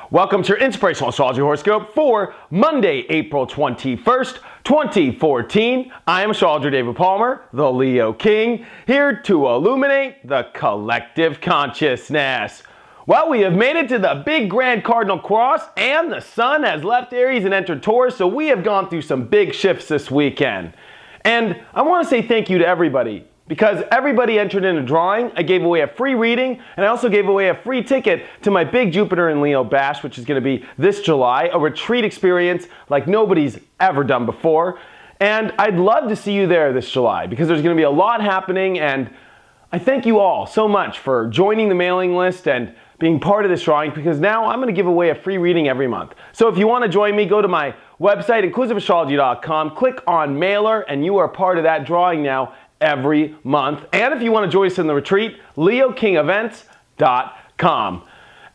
Welcome to your Inspirational Astrology Horoscope for Monday, April 21st, 2014. I am Astrologer David Palmer, the Leo King, here to illuminate the collective consciousness. Well, we have made it to the big grand cardinal cross, and the sun has left Aries and entered Taurus, so we have gone through some big shifts this weekend. And I want to say thank you to everybody, because everybody entered in a drawing. I gave away a free reading, and I also gave away a free ticket to my big Jupiter and Leo bash, which is going to be this July, a retreat experience like nobody's ever done before. And I'd love to see you there this July, because there's going to be a lot happening, and I thank you all so much for joining the mailing list and being part of this drawing, because now I'm going to give away a free reading every month. So if you want to join me, go to my website, inclusiveastrology.com, click on mailer, and you are part of that drawing now every month. And if you want to join us in the retreat, leokingevents.com.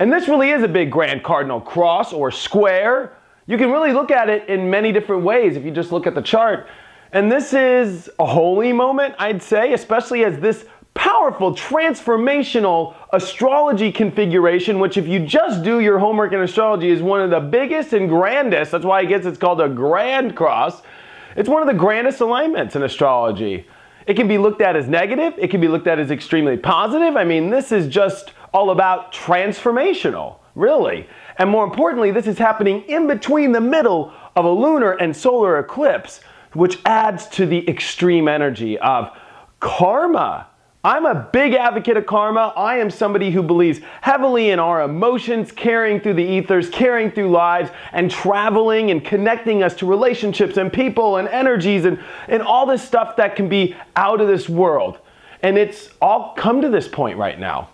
And this really is a big grand cardinal cross or square. You can really look at it in many different ways if you just look at the chart. And this is a holy moment, I'd say, especially as this powerful transformational astrology configuration, which if you just do your homework in astrology is one of the biggest and grandest, that's why it's called a grand cross. It's one of the grandest alignments in astrology. It can be looked at as negative, it can be looked at as extremely positive. I mean, this is just all about transformational, really. And more importantly, this is happening in between the middle of a lunar and solar eclipse, which adds to the extreme energy of karma. I'm a big advocate of karma. I am somebody who believes heavily in our emotions, carrying through the ethers, carrying through lives, and traveling and connecting us to relationships and people and energies and all this stuff that can be out of this world. And it's all come to this point right now.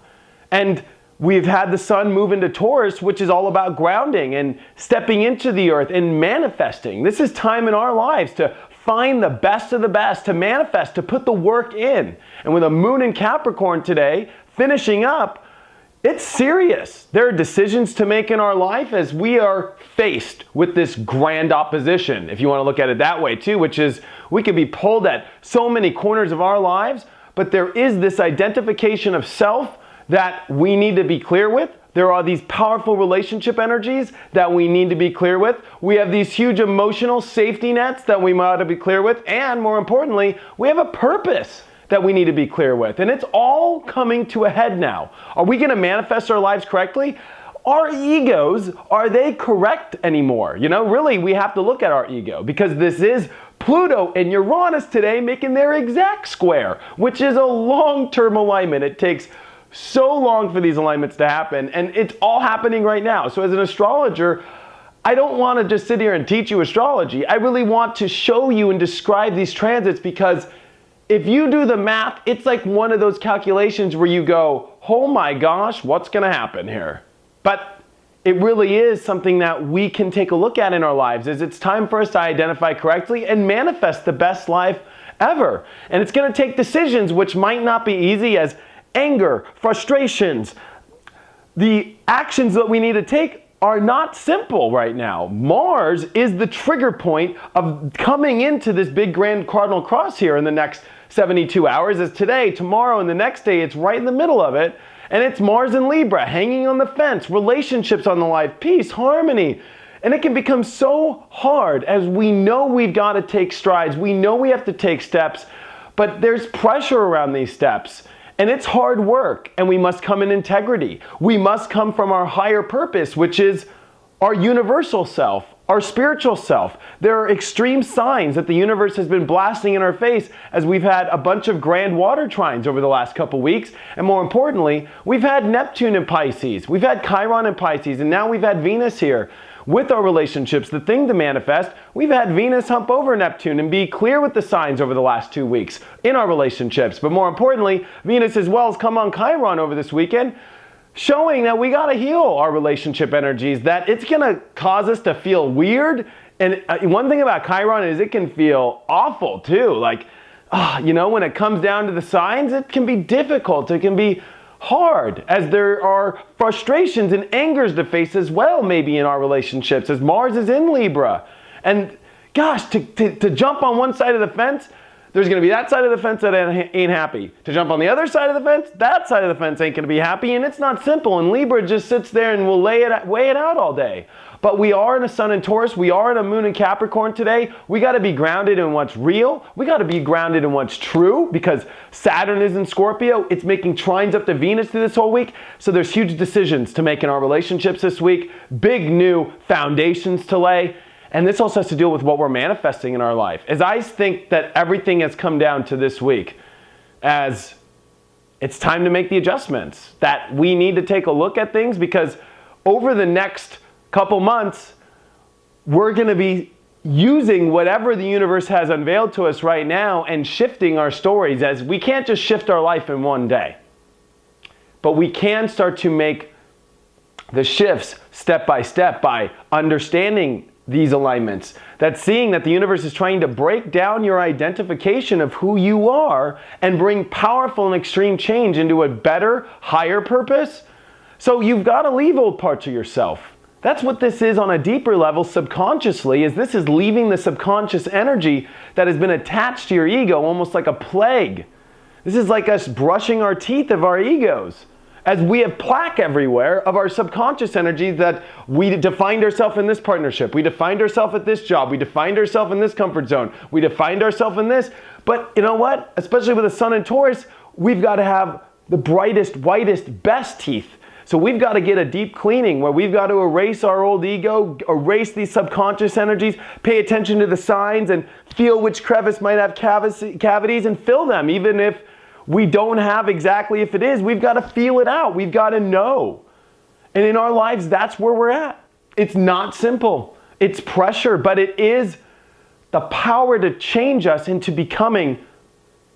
And we've had the sun move into Taurus, which is all about grounding and stepping into the earth and manifesting. This is time in our lives to find the best of the best, to manifest, to put the work in. And with a moon in Capricorn today, finishing up, it's serious. There are decisions to make in our life as we are faced with this grand opposition, if you want to look at it that way too, which is we could be pulled at so many corners of our lives, but there is this identification of self that we need to be clear with. There are these powerful relationship energies that we need to be clear with. We have these huge emotional safety nets that we ought to be clear with. And more importantly, we have a purpose that we need to be clear with. And it's all coming to a head now. Are we going to manifest our lives correctly? Our egos, are they correct anymore? You know, really, we have to look at our ego, because this is Pluto and Uranus today making their exact square, which is a long-term alignment. It takes so long for these alignments to happen, and it's all happening right now. So as an astrologer, I don't want to just sit here and teach you astrology. I really want to show you and describe these transits, because if you do the math, it's like one of those calculations where you go, oh my gosh, what's going to happen here? But it really is something that we can take a look at in our lives, is it's time for us to identify correctly and manifest the best life ever. And it's going to take decisions which might not be easy, as anger, frustrations. The actions that we need to take are not simple right now. Mars is the trigger point of coming into this big grand cardinal cross here in the next 72 hours. As today, tomorrow, and the next day, it's right in the middle of it. And it's Mars in Libra, hanging on the fence, relationships on the life, peace, harmony. And it can become so hard, as we know we've got to take strides. We know we have to take steps, but there's pressure around these steps. And it's hard work, and we must come in integrity. We must come from our higher purpose, which is our universal self, our spiritual self. There are extreme signs that the universe has been blasting in our face as we've had a bunch of grand water trines over the last couple weeks. And more importantly, we've had Neptune in Pisces, we've had Chiron in Pisces, and now we've had Venus here. With our relationships, the thing to manifest, we've had Venus hump over Neptune and be clear with the signs over the last 2 weeks in our relationships. But more importantly, Venus as well has come on Chiron over this weekend, showing that we got to heal our relationship energies, that it's going to cause us to feel weird. And one thing about Chiron is it can feel awful too. Like, you know, when it comes down to the signs, it can be difficult. It can be hard, as there are frustrations and angers to face as well, maybe in our relationships, as Mars is in Libra. And gosh, to jump on one side of the fence, there's going to be that side of the fence that ain't happy. To jump on the other side of the fence, that side of the fence ain't going to be happy. And it's not simple. And Libra just sits there and will weigh it out all day. But we are in a sun in Taurus. We are in a moon in Capricorn today. We got to be grounded in what's real. We got to be grounded in what's true, because Saturn is in Scorpio. It's making trines up to Venus through this whole week. So there's huge decisions to make in our relationships this week. Big new foundations to lay. And this also has to deal with what we're manifesting in our life. As I think that everything has come down to this week, as it's time to make the adjustments, that we need to take a look at things, because over the next couple months, we're going to be using whatever the universe has unveiled to us right now and shifting our stories, as we can't just shift our life in one day. But we can start to make the shifts step by step by understanding these alignments, that seeing that the universe is trying to break down your identification of who you are and bring powerful and extreme change into a better, higher purpose. So you've got to leave old parts of yourself. That's what this is on a deeper level subconsciously, is this is leaving the subconscious energy that has been attached to your ego almost like a plague. This is like us brushing our teeth of our egos, as we have plaque everywhere of our subconscious energy, that we defined ourselves in this partnership, we defined ourselves at this job, we defined ourselves in this comfort zone, we defined ourselves in this. But you know what? Especially with the sun in Taurus, we've got to have the brightest, whitest, best teeth. So we've got to get a deep cleaning where we've got to erase our old ego, erase these subconscious energies, pay attention to the signs and feel which crevice might have cavities and fill them. Even if we don't have exactly if it is, we've got to feel it out. We've got to know. And in our lives, that's where we're at. It's not simple. It's pressure, but it is the power to change us into becoming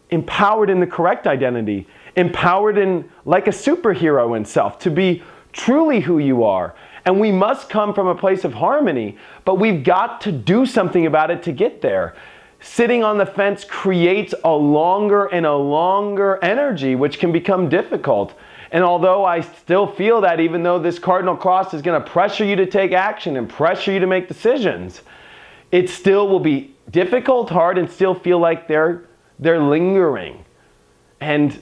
empowered in the correct identity, empowered in like a superhero in self, to be truly who you are. And we must come from a place of harmony, but we've got to do something about it to get there. Sitting on the fence creates a longer and a longer energy, which can become difficult. And although I still feel that, even though this cardinal cross is going to pressure you to take action and pressure you to make decisions, it still will be difficult, hard, and still feel like they're lingering. And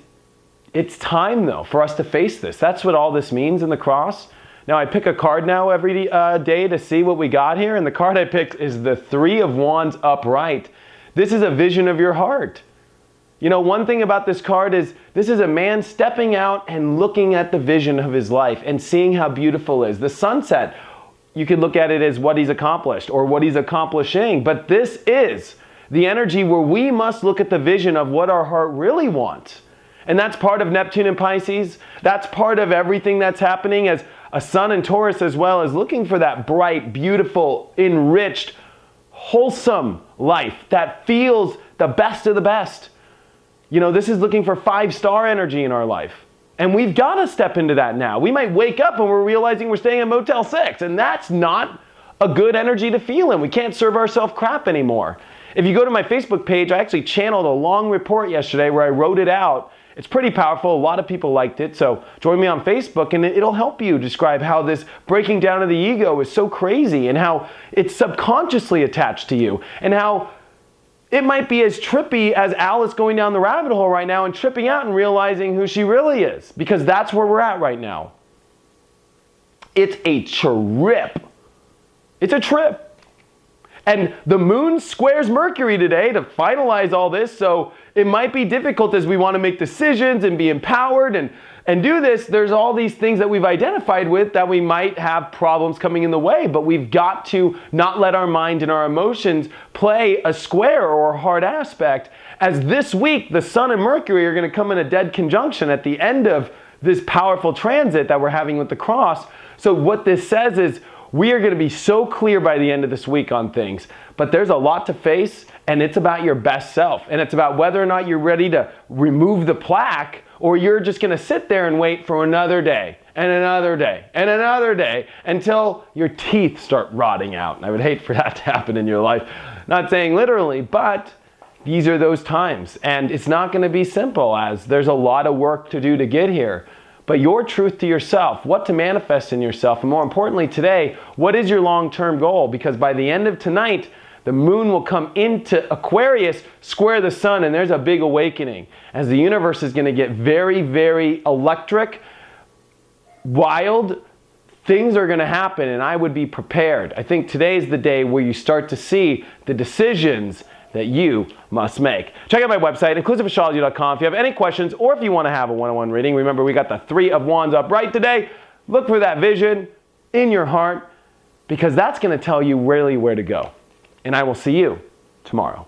it's time, though, for us to face this. That's what all this means in the cross. Now, I pick a card now every day to see what we got here, and the card I picked is the Three of Wands upright. This is a vision of your heart. You know, one thing about this card is this is a man stepping out and looking at the vision of his life and seeing how beautiful it is. The sunset, you could look at it as what he's accomplished or what he's accomplishing, but this is the energy where we must look at the vision of what our heart really wants. And that's part of Neptune and Pisces. That's part of everything that's happening as a sun in Taurus, as well as looking for that bright, beautiful, enriched, wholesome life that feels the best of the best. You know, this is looking for 5-star energy in our life. And we've got to step into that now. We might wake up and we're realizing we're staying in Motel 6, and that's not a good energy to feel in. We can't serve ourselves crap anymore. If you go to my Facebook page, I actually channeled a long report yesterday where I wrote it out. It's pretty powerful. A lot of people liked it. So join me on Facebook and it'll help you describe how this breaking down of the ego is so crazy and how it's subconsciously attached to you and how it might be as trippy as Alice going down the rabbit hole right now and tripping out and realizing who she really is, because that's where we're at right now. It's a trip. It's a trip. And the moon squares Mercury today to finalize all this, so it might be difficult as we want to make decisions and be empowered and do this. There's all these things that we've identified with that we might have problems coming in the way, but we've got to not let our mind and our emotions play a square or a hard aspect, as this week the Sun and Mercury are going to come in a dead conjunction at the end of this powerful transit that we're having with the cross. So what this says is we are going to be so clear by the end of this week on things, but there's a lot to face, and it's about your best self, and it's about whether or not you're ready to remove the plaque, or you're just going to sit there and wait for another day and another day and another day until your teeth start rotting out. And I would hate for that to happen in your life. Not saying literally, but these are those times, and it's not going to be simple, as there's a lot of work to do to get here. but your truth to yourself, what to manifest in yourself, and more importantly today, what is your long-term goal? Because by the end of tonight, the moon will come into Aquarius, square the sun, and there's a big awakening as the universe is going to get very, very electric, wild. Things are going to happen, and I would be prepared. I think today's the day where you start to see the decisions that you must make. Check out my website, inclusiveastrology.com. If you have any questions or if you want to have a one-on-one reading, remember we got the 3 of Wands up right today. Look for that vision in your heart because that's going to tell you really where to go. And I will see you tomorrow.